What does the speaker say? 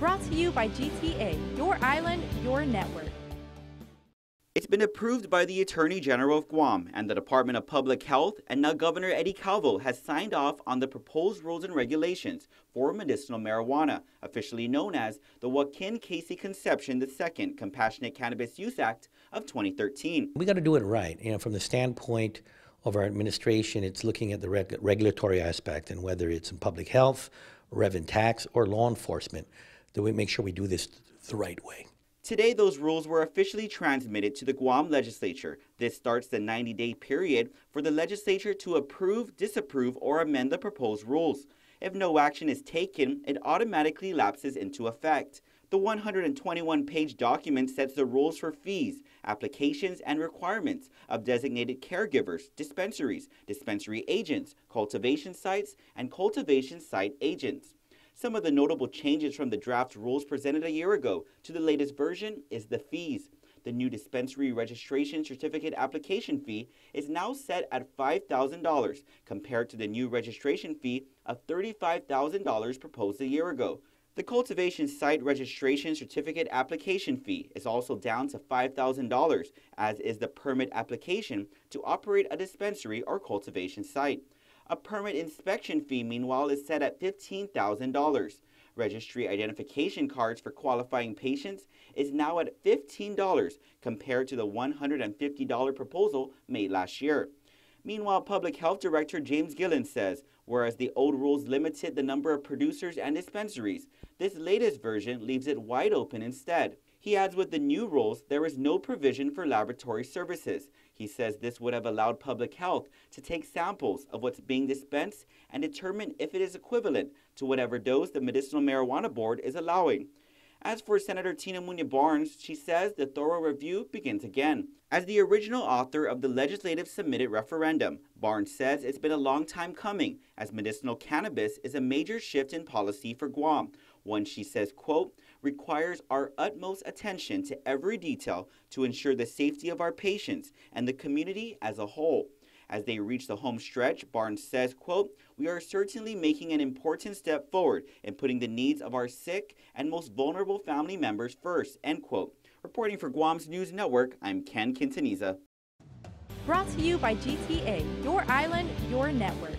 Brought to you by GTA, your island, your network. It's been approved by the Attorney General of Guam and the Department of Public Health, and now Governor Eddie Calvo has signed off on the proposed rules and regulations for medicinal marijuana, officially known as the Joaquin Casey Conception II Compassionate Cannabis Use Act of 2013. We got to do it right. From the standpoint of our administration, it's looking at the regulatory aspect and whether it's in public health, rev and tax, or law enforcement, that we make sure we do this the right way. Today, those rules were officially transmitted to the Guam Legislature. This starts the 90-day period for the legislature to approve, disapprove, or amend the proposed rules. If no action is taken, it automatically lapses into effect. The 121-page document sets the rules for fees, applications, and requirements of designated caregivers, dispensaries, dispensary agents, cultivation sites, and cultivation site agents. Some of the notable changes from the draft rules presented a year ago to the latest version is the fees. The new dispensary registration certificate application fee is now set at $5,000 compared to the new registration fee of $35,000 proposed a year ago. The cultivation site registration certificate application fee is also down to $5,000, as is the permit application to operate a dispensary or cultivation site. A permit inspection fee, meanwhile, is set at $15,000. Registry identification cards for qualifying patients is now at $15 compared to the $150 proposal made last year. Meanwhile, Public Health Director James Gillen says, whereas the old rules limited the number of producers and dispensaries, this latest version leaves it wide open instead. He adds with the new rules, there is no provision for laboratory services. He says this would have allowed public health to take samples of what's being dispensed and determine if it is equivalent to whatever dose the Medicinal Marijuana Board is allowing. As for Senator Tina Muñoz Barnes, she says the thorough review begins again. As the original author of the legislative submitted referendum, Barnes says it's been a long time coming, as medicinal cannabis is a major shift in policy for Guam. One, she says, quote, requires our utmost attention to every detail to ensure the safety of our patients and the community as a whole. As they reach the home stretch, Barnes says, quote, we are certainly making an important step forward in putting the needs of our sick and most vulnerable family members first, end quote. Reporting for Guam's News Network, I'm Ken Quintaniza. Brought to you by GTA, your island, your network.